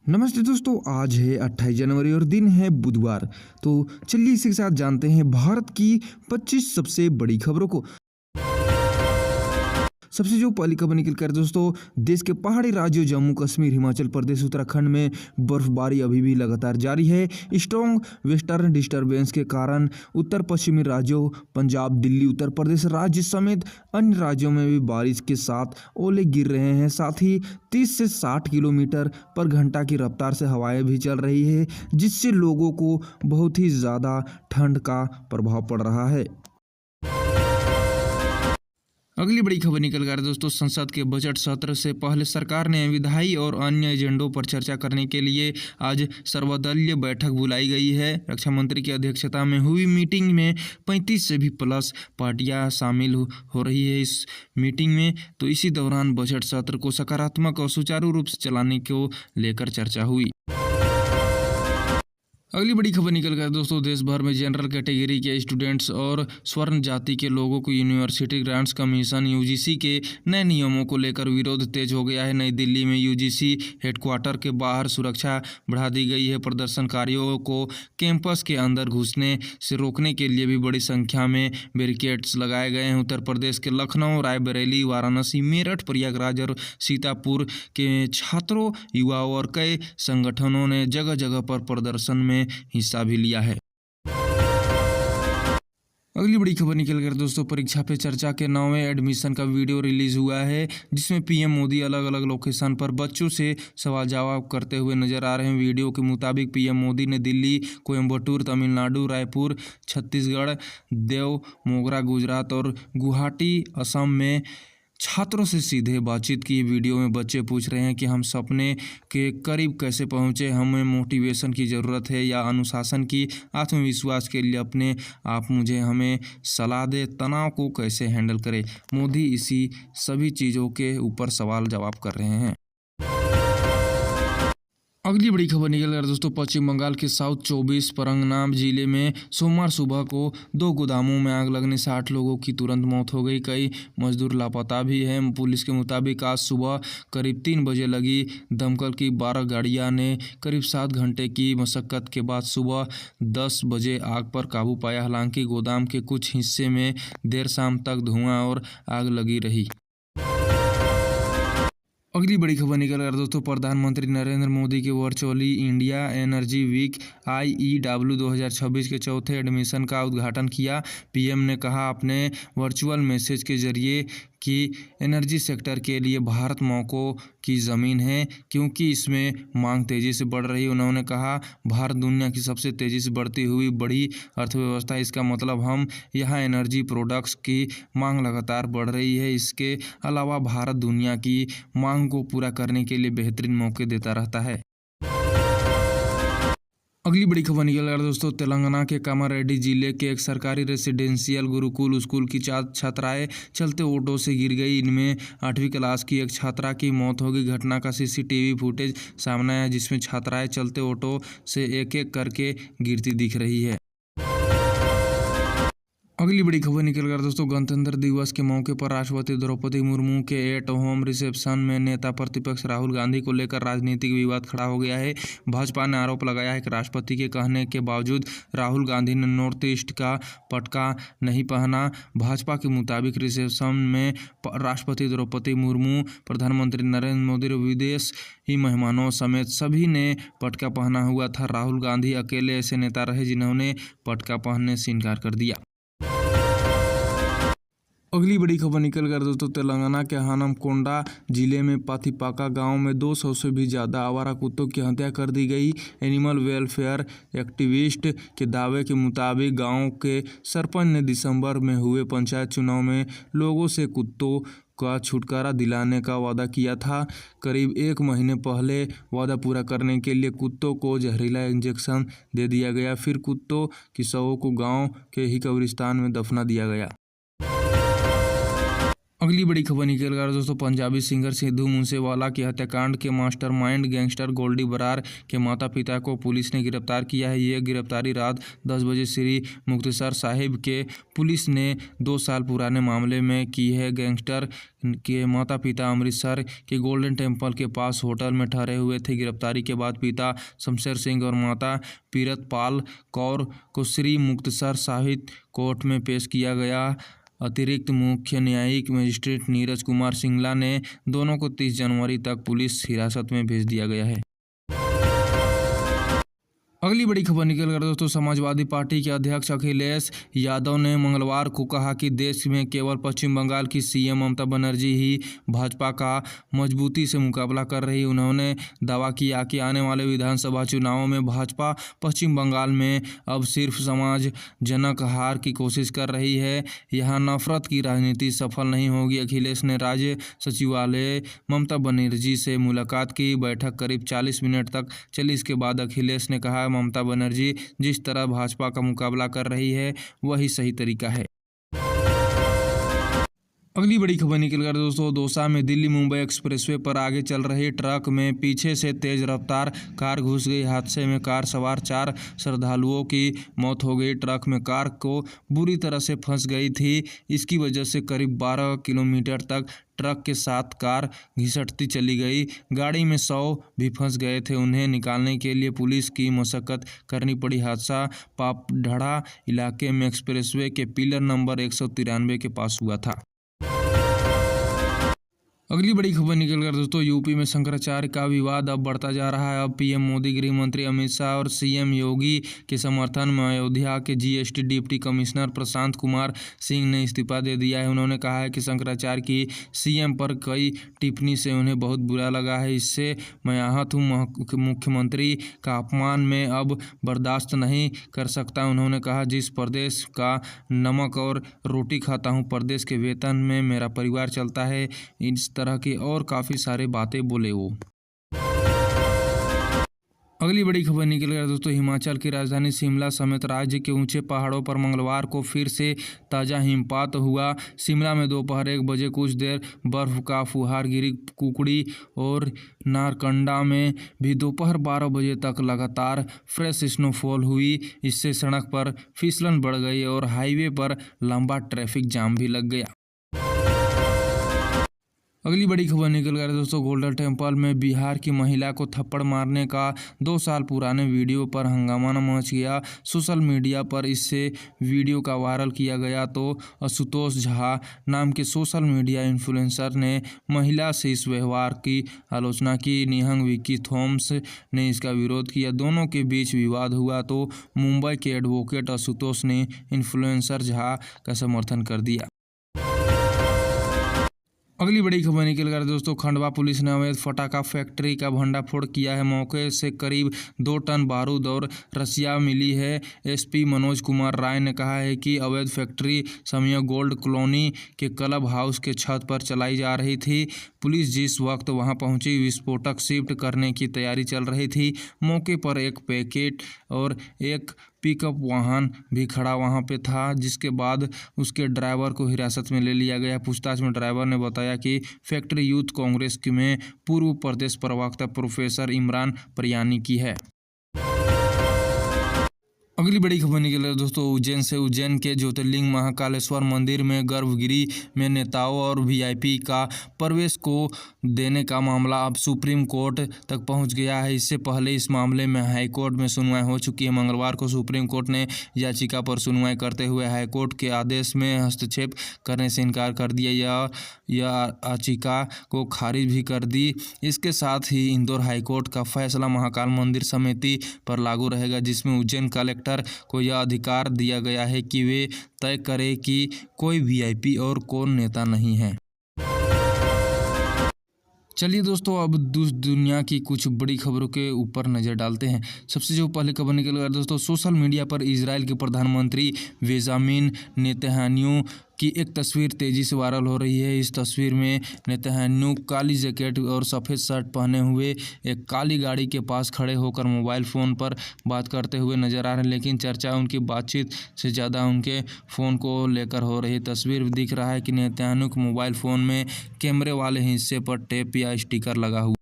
नमस्ते दोस्तों, आज है 28 जनवरी और दिन है बुधवार। तो चलिए इसी के साथ जानते हैं भारत की 25 सबसे बड़ी खबरों को। सबसे जो पहली खबर निकल कर दोस्तों, देश के पहाड़ी राज्यों जम्मू कश्मीर, हिमाचल प्रदेश, उत्तराखंड में बर्फबारी अभी भी लगातार जारी है। स्ट्रॉन्ग वेस्टर्न डिस्टर्बेंस के कारण उत्तर पश्चिमी राज्यों पंजाब, दिल्ली, उत्तर प्रदेश राज्य समेत अन्य राज्यों में भी बारिश के साथ ओले गिर रहे हैं। साथ ही 30 से 60 किलोमीटर पर घंटा की रफ्तार से हवाएं भी चल रही है, जिससे लोगों को बहुत ही ज़्यादा ठंड का प्रभाव पड़ रहा है। अगली बड़ी खबर निकल कर दोस्तों, संसद के बजट सत्र से पहले सरकार ने विधायी और अन्य एजेंडों पर चर्चा करने के लिए आज सर्वदलीय बैठक बुलाई गई है। रक्षा मंत्री की अध्यक्षता में हुई मीटिंग में 35 से भी प्लस पार्टियां शामिल हो रही है इस मीटिंग में। तो इसी दौरान बजट सत्र को सकारात्मक और सुचारू रूप से चलाने को लेकर चर्चा हुई। अगली बड़ी खबर निकल कर दोस्तों, देश भर में जनरल कैटेगरी के स्टूडेंट्स और स्वर्ण जाति के लोगों को यूनिवर्सिटी ग्रांट्स कमीशन यूजीसी के नए नियमों को लेकर विरोध तेज हो गया है। नई दिल्ली में यूजीसी हेडक्वार्टर के बाहर सुरक्षा बढ़ा दी गई है। प्रदर्शनकारियों को कैंपस के अंदर घुसने से रोकने के लिए भी बड़ी संख्या में बैरिकेड्स लगाए गए हैं। उत्तर प्रदेश के लखनऊ, रायबरेली, वाराणसी, मेरठ, प्रयागराज और सीतापुर के छात्रों, युवाओं और कई संगठनों ने जगह जगह पर प्रदर्शन में हिस्सा भी लिया है। अगली बड़ी खबर निकल कर दोस्तों, परीक्षा पे चर्चा के 9वें एडमिशन का वीडियो रिलीज हुआ है, जिसमें पीएम मोदी अलग अलग लोकेशन पर बच्चों से सवाल जवाब करते हुए नजर आ रहे हैं। वीडियो के मुताबिक पीएम मोदी ने दिल्ली, कोयम्बटूर तमिलनाडु, रायपुर छत्तीसगढ़, देव मोगरा गुजरात और गुवाहाटी असम में छात्रों से सीधे बातचीत की। वीडियो में बच्चे पूछ रहे हैं कि हम सपने के करीब कैसे पहुंचे, हमें मोटिवेशन की ज़रूरत है या अनुशासन की, आत्मविश्वास के लिए अपने आप मुझे हमें सलाह दे, तनाव को कैसे हैंडल करें। मोदी इसी सभी चीज़ों के ऊपर सवाल जवाब कर रहे हैं। अगली बड़ी खबर निकल कर दोस्तों, पश्चिम बंगाल के साउथ 24 परगना जिले में सोमवार सुबह को 2 गोदामों में आग लगने से 8 लोगों की तुरंत मौत हो गई। कई मजदूर लापता भी हैं। पुलिस के मुताबिक आज सुबह करीब 3 बजे लगी दमकल की 12 गाड़ियां ने करीब 7 घंटे की मशक्कत के बाद सुबह 10 बजे आग पर काबू पाया। हालांकि गोदाम के कुछ हिस्से में देर शाम तक धुआं और आग लगी रही। अगली बड़ी खबर निकल कर दोस्तों, प्रधानमंत्री नरेंद्र मोदी के virtually India energy week IEW 2026 के चौथे एडिशन का उद्घाटन किया। पीएम ने कहा अपने वर्चुअल मैसेज के जरिए कि एनर्जी सेक्टर के लिए भारत मौक़ों की ज़मीन है, क्योंकि इसमें मांग तेज़ी से बढ़ रही है। उन्होंने कहा भारत दुनिया की सबसे तेज़ी से बढ़ती हुई बड़ी अर्थव्यवस्था, इसका मतलब हम यहाँ एनर्जी प्रोडक्ट्स की मांग लगातार बढ़ रही है। इसके अलावा भारत दुनिया की मांग को पूरा करने के लिए बेहतरीन मौके देता रहता है। अगली बड़ी खबर निकल रहा है दोस्तों, तेलंगाना के कामारेड्डी जिले के एक सरकारी रेसिडेंशियल गुरुकुल स्कूल की 4 छात्राएं चलते ऑटो से गिर गई। इनमें 8वीं क्लास की एक छात्रा की मौत हो गई। घटना का CCTV फुटेज सामने आया, जिसमें छात्राएं चलते ऑटो से एक एक करके गिरती दिख रही है। अगली बड़ी खबर निकल कर दोस्तों, गणतंत्र दिवस के मौके पर राष्ट्रपति द्रौपदी मुर्मू के एट होम रिसेप्शन में नेता प्रतिपक्ष राहुल गांधी को लेकर राजनीतिक विवाद खड़ा हो गया है। भाजपा ने आरोप लगाया है कि राष्ट्रपति के कहने के बावजूद राहुल गांधी ने नॉर्थ ईस्ट का पटका नहीं पहना। भाजपा के मुताबिक रिसेप्शन में राष्ट्रपति द्रौपदी मुर्मू, प्रधानमंत्री नरेंद्र मोदी और विदेशी मेहमानों समेत सभी ने पटका पहना हुआ था। राहुल गांधी अकेले ऐसे नेता रहे जिन्होंने पटका पहनने से इनकार कर दिया। अगली बड़ी खबर निकल कर दोस्तों, तेलंगाना के हानमकोंडा जिले में पाथीपाका गांव में 200 से भी ज़्यादा आवारा कुत्तों की हत्या कर दी गई। एनिमल वेलफेयर एक्टिविस्ट के दावे के मुताबिक गांव के सरपंच ने दिसंबर में हुए पंचायत चुनाव में लोगों से कुत्तों का छुटकारा दिलाने का वादा किया था। करीब 1 महीने पहले वादा पूरा करने के लिए कुत्तों को जहरीला इंजेक्शन दे दिया गया, फिर कुत्तों की शवों को गाँव के ही कब्रिस्तान में दफना दिया गया। अगली बड़ी खबर निकल कर दोस्तों, पंजाबी सिंगर सिद्धू मूसेवाला की हत्याकांड के मास्टरमाइंड गैंगस्टर गोल्डी बरार के माता पिता को पुलिस ने गिरफ्तार किया है। ये गिरफ्तारी रात 10 बजे श्री मुक्तसर साहिब के पुलिस ने 2 साल पुराने मामले में की है। गैंगस्टर के माता पिता अमृतसर के गोल्डन टेम्पल के पास होटल में ठहरे हुए थे। गिरफ्तारी के बाद पिता शमशेर सिंह और माता पीरतपाल कौर को श्री मुक्तसर साहिब कोर्ट में पेश किया गया। अतिरिक्त मुख्य न्यायिक मजिस्ट्रेट नीरज कुमार सिंगला ने दोनों को 30 जनवरी तक पुलिस हिरासत में भेज दिया गया है। अगली बड़ी खबर निकल कर दोस्तों, समाजवादी पार्टी के अध्यक्ष अखिलेश यादव ने मंगलवार को कहा कि देश में केवल पश्चिम बंगाल की सीएम ममता बनर्जी ही भाजपा का मजबूती से मुकाबला कर रही। उन्होंने दावा किया कि आने वाले विधानसभा चुनावों में भाजपा पश्चिम बंगाल में अब सिर्फ समाजजनक हार की कोशिश कर रही है, यहाँ नफरत की राजनीति सफल नहीं होगी। अखिलेश ने राज्य सचिवालय ममता बनर्जी से मुलाकात की। बैठक करीब 40 मिनट तक चली। इसके बाद अखिलेश ने कहा, ममता बनर्जी जिस तरह भाजपा का मुकाबला कर रही है वही सही तरीका है। अगली बड़ी खबर निकल कर दोस्तों, दौसा में दिल्ली मुंबई एक्सप्रेसवे पर आगे चल रही ट्रक में पीछे से तेज रफ्तार कार घुस गई। हादसे में कार सवार 4 श्रद्धालुओं की मौत हो गई। ट्रक में कार को बुरी तरह से फंस गई थी। इसकी वजह से करीब 12 किलोमीटर तक ट्रक के साथ कार घिसटती चली गई। गाड़ी में 100 भी फंस गए थे। उन्हें निकालने के लिए पुलिस की मशक्कत करनी पड़ी। हादसा पापढ़ा इलाके में एक्सप्रेसवे के पिलर नंबर 193 के पास हुआ था। अगली बड़ी खबर निकल कर दोस्तों, यूपी में शंकराचार्य का विवाद अब बढ़ता जा रहा है। अब पीएम मोदी, गृह मंत्री अमित शाह और सीएम योगी के समर्थन में अयोध्या के GST deputy commissioner Prashant Kumar Singh ने इस्तीफा दे दिया है। उन्होंने कहा है कि शंकराचार्य की सीएम पर कई टिप्पणी से उन्हें बहुत बुरा लगा है। इससे मैं आहत हूँ। मुख्यमंत्री का अपमान में अब बर्दाश्त नहीं कर सकता। उन्होंने कहा, जिस प्रदेश का नमक और रोटी खाता हूँ, प्रदेश के वेतन में मेरा परिवार चलता है। इस तरह की और काफ़ी सारे बातें बोले वो। अगली बड़ी खबर निकल गया दोस्तों, हिमाचल की राजधानी शिमला समेत राज्य के ऊंचे पहाड़ों पर मंगलवार को फिर से ताज़ा हिमपात हुआ। शिमला में दोपहर 1 बजे कुछ देर बर्फ का फुहार गिरी। कुकड़ी और नारकंडा में भी दोपहर 12 बजे तक लगातार फ्रेश स्नोफॉल हुई। इससे सड़क पर फिसलन बढ़ गई और हाईवे पर लंबा ट्रैफिक जाम भी लग गया। अगली बड़ी खबर निकल कर दोस्तों, गोल्डन टेम्पल में बिहार की महिला को थप्पड़ मारने का 2 साल पुराने वीडियो पर हंगामा मच गया। सोशल मीडिया पर इससे वीडियो का वायरल किया गया तो आशुतोष झा नाम के सोशल मीडिया इन्फ्लुएंसर ने महिला से इस व्यवहार की आलोचना की। निहंग विकी थॉमस ने इसका विरोध किया। दोनों के बीच विवाद हुआ तो मुंबई के एडवोकेट आशुतोष ने इन्फ्लुएंसर झा का समर्थन कर दिया। अगली बड़ी खबर निकल कर दोस्तों, खंडवा पुलिस ने अवैध फटाखा फैक्ट्री का भंडाफोड़ किया है। मौके से करीब 2 टन बारूद और रसिया मिली है। एसपी मनोज कुमार राय ने कहा है कि अवैध फैक्ट्री समय गोल्ड कॉलोनी के क्लब हाउस के छत पर चलाई जा रही थी। पुलिस जिस वक्त वहां पहुंची, विस्फोटक शिफ्ट करने की तैयारी चल रही थी। मौके पर एक पैकेट और एक पिकअप वाहन भी खड़ा वहां पे था, जिसके बाद उसके ड्राइवर को हिरासत में ले लिया गया। पूछताछ में ड्राइवर ने बताया कि फैक्ट्री यूथ कांग्रेस में पूर्व प्रदेश प्रवक्ता प्रोफेसर इमरान परियानी की है। अगली बड़ी खबर निकल है दोस्तों, उज्जैन से। उज्जैन के ज्योतिर्लिंग महाकालेश्वर मंदिर में गर्भगृह में नेताओं और वीआईपी का प्रवेश को देने का मामला अब सुप्रीम कोर्ट तक पहुंच गया है। इससे पहले इस मामले में हाईकोर्ट में सुनवाई हो चुकी है। मंगलवार को सुप्रीम कोर्ट ने याचिका पर सुनवाई करते हुए हाईकोर्ट के आदेश में हस्तक्षेप करने से इनकार कर दिया। यह याचिका को खारिज भी कर दी। इसके साथ ही इंदौर हाईकोर्ट का फैसला महाकाल मंदिर समिति पर लागू रहेगा, जिसमें उज्जैन कलेक्टर को यह अधिकार दिया गया है कि वे तय करें कि कोई वीआईपी और कौन नेता नहीं है। चलिए दोस्तों, अब दुनिया की कुछ बड़ी खबरों के ऊपर नज़र डालते हैं। सबसे जो पहले खबर निकल गया दोस्तों, सोशल मीडिया पर इजराइल के प्रधानमंत्री बेंजामिन नेतन्याहू की एक तस्वीर तेजी से वायरल हो रही है। इस तस्वीर में नेतन्याहू काली जैकेट और सफ़ेद शर्ट पहने हुए एक काली गाड़ी के पास खड़े होकर मोबाइल फ़ोन पर बात करते हुए नजर आ रहे हैं, लेकिन चर्चा उनकी बातचीत से ज़्यादा उनके फ़ोन को लेकर हो रही है। तस्वीर दिख रहा है कि नेतन्याहू के मोबाइल फ़ोन में कैमरे वाले हिस्से पर टेप या स्टिकर लगा हुआ।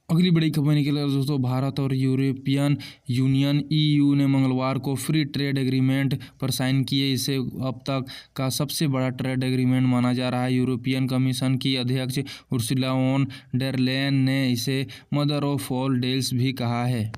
अगली बड़ी खबर निकल कर दोस्तों, भारत और यूरोपियन यूनियन EU ने मंगलवार को फ्री ट्रेड एग्रीमेंट पर साइन किए। इसे अब तक का सबसे बड़ा ट्रेड एग्रीमेंट माना जा रहा है। यूरोपियन कमीशन की अध्यक्ष उर्सुला वॉन डेर लेयन ने इसे मदर ऑफ ऑल डील्स भी कहा है।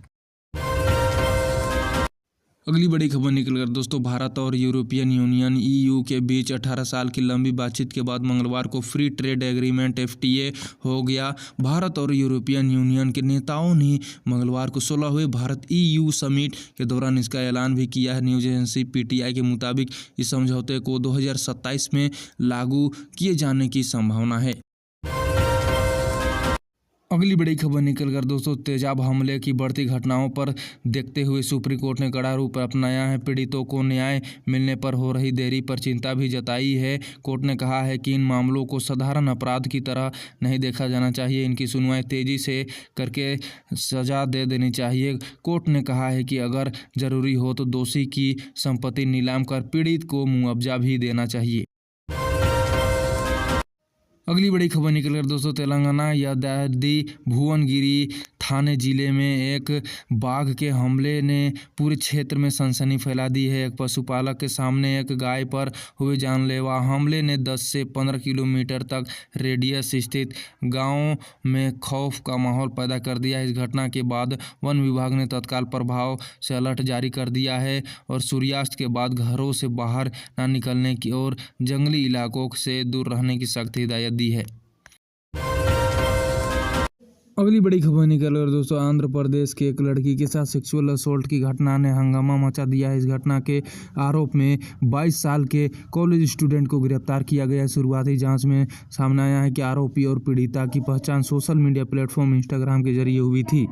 अगली बड़ी खबर निकलकर दोस्तों, भारत और यूरोपियन यूनियन EU के बीच 18 साल की लंबी बातचीत के बाद मंगलवार को फ्री ट्रेड एग्रीमेंट FTA हो गया। भारत और यूरोपियन यूनियन के नेताओं ने मंगलवार को 16वें भारत EU समिट के दौरान इसका ऐलान भी किया है। न्यूज एजेंसी PTI के मुताबिक इस समझौते को 2027 में लागू किए जाने की संभावना है। अगली बड़ी खबर निकलकर दोस्तों, तेजाब हमले की बढ़ती घटनाओं पर देखते हुए सुप्रीम कोर्ट ने कड़ा रूप अपनाया है। पीड़ितों को न्याय मिलने पर हो रही देरी पर चिंता भी जताई है। कोर्ट ने कहा है कि इन मामलों को साधारण अपराध की तरह नहीं देखा जाना चाहिए, इनकी सुनवाई तेजी से करके सजा दे देनी चाहिए। कोर्ट ने कहा है कि अगर जरूरी हो तो दोषी की संपत्ति नीलाम कर पीड़ित को मुआवजा भी देना चाहिए। अगली बड़ी खबर निकलकर दोस्तों, तेलंगाना यादाद्री भुवनगिरी थाने जिले में एक बाघ के हमले ने पूरे क्षेत्र में सनसनी फैला दी है। एक पशुपालक के सामने एक गाय पर हुए जानलेवा हमले ने 10 से 15 किलोमीटर तक रेडियस स्थित गांवों में खौफ का माहौल पैदा कर दिया है। इस घटना के बाद वन विभाग ने तत्काल प्रभाव से अलर्ट जारी कर दिया है और सूर्यास्त के बाद घरों से बाहर न निकलने की और जंगली इलाकों से दूर रहने की सख्त हिदायत दी है। अगली बड़ी खबर निकल कर दोस्तों, आंध्र प्रदेश की एक लड़की के साथ सेक्सुअल असॉल्ट की घटना ने हंगामा मचा दिया है। इस घटना के आरोप में 22 साल के कॉलेज स्टूडेंट को गिरफ्तार किया गया है। शुरुआती जांच में सामने आया है कि आरोपी और पीड़िता की पहचान सोशल मीडिया प्लेटफॉर्म इंस्टाग्राम के जरिए हुई थी।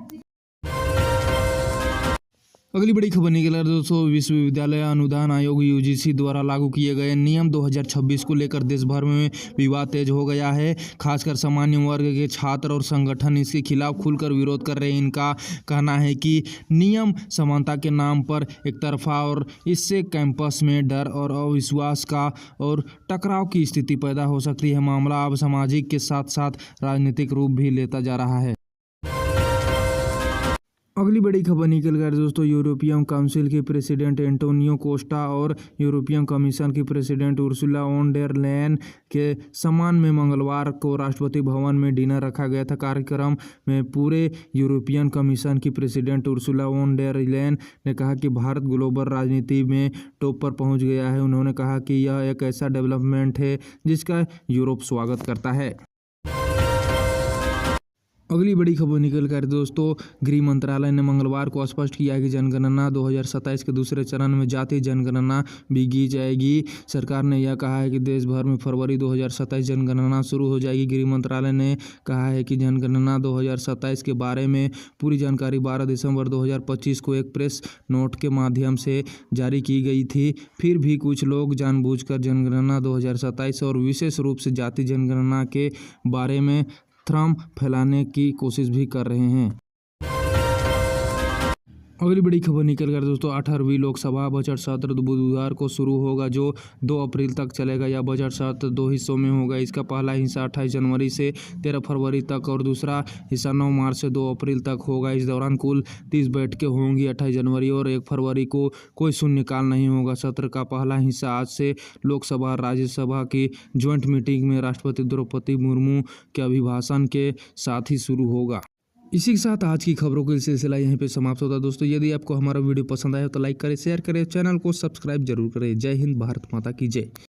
अगली बड़ी खबर निकल रही है दोस्तों, विश्वविद्यालय अनुदान आयोग UGC द्वारा लागू किए गए नियम 2026 को लेकर देश भर में विवाद तेज हो गया है। खासकर सामान्य वर्ग के छात्र और संगठन इसके खिलाफ खुलकर विरोध कर रहे हैं। इनका कहना है कि नियम समानता के नाम पर एक तरफा और इससे कैंपस में डर और अविश्वास का और टकराव की स्थिति पैदा हो सकती है। मामला अब सामाजिक के साथ साथ राजनीतिक रूप भी लेता जा रहा है। अगली बड़ी खबर निकल गई दोस्तों, यूरोपियन काउंसिल के प्रेसिडेंट एंटोनियो कोस्टा और यूरोपियन कमीशन की president Ursula von der Leyen के सम्मान में मंगलवार को राष्ट्रपति भवन में डिनर रखा गया था। कार्यक्रम में पूरे यूरोपियन कमीशन की president Ursula von der Leyen ने कहा कि भारत ग्लोबल राजनीति में टॉप पर पहुंच गया है। उन्होंने कहा कि यह एक ऐसा डेवलपमेंट है जिसका यूरोप स्वागत करता है। अगली बड़ी खबर निकल कर दोस्तों, गृह मंत्रालय ने मंगलवार को स्पष्ट किया कि जनगणना 2027 के दूसरे चरण में जातीय जनगणना भी की जाएगी। सरकार ने यह कहा है कि देश भर में फरवरी 2027 जनगणना शुरू हो जाएगी। गृह मंत्रालय ने कहा है कि जनगणना 2027 के बारे में पूरी जानकारी 12 दिसंबर 2025 को एक प्रेस नोट के माध्यम से जारी की गई थी। फिर भी कुछ लोग जानबूझकर जनगणना 2027 और विशेष रूप से जातीय जनगणना के बारे में भ्रम फैलाने की कोशिश भी कर रहे हैं। अगली बड़ी खबर निकल कर दोस्तों, 18वीं लोकसभा बजट सत्र बुधवार को शुरू होगा जो 2 अप्रैल तक चलेगा। यह बजट सत्र 2 हिस्सों में होगा। इसका पहला हिस्सा 28 जनवरी से 13 फरवरी तक और दूसरा हिस्सा 9 मार्च से 2 अप्रैल तक होगा। इस दौरान कुल 30 बैठकें होंगी। 28 जनवरी और 1 फरवरी को कोई शून्यकाल नहीं होगा। सत्र का पहला हिस्सा आज से लोकसभा और राज्यसभा की ज्वाइंट मीटिंग में राष्ट्रपति द्रौपदी मुर्मू के अभिभाषण के साथ ही शुरू होगा। इसी के साथ आज की खबरों का सिलसिला यहीं पे समाप्त होता है दोस्तों। यदि आपको हमारा वीडियो पसंद आया तो लाइक करें, शेयर करें, चैनल को सब्सक्राइब जरूर करें। जय हिंद, भारत माता की जय।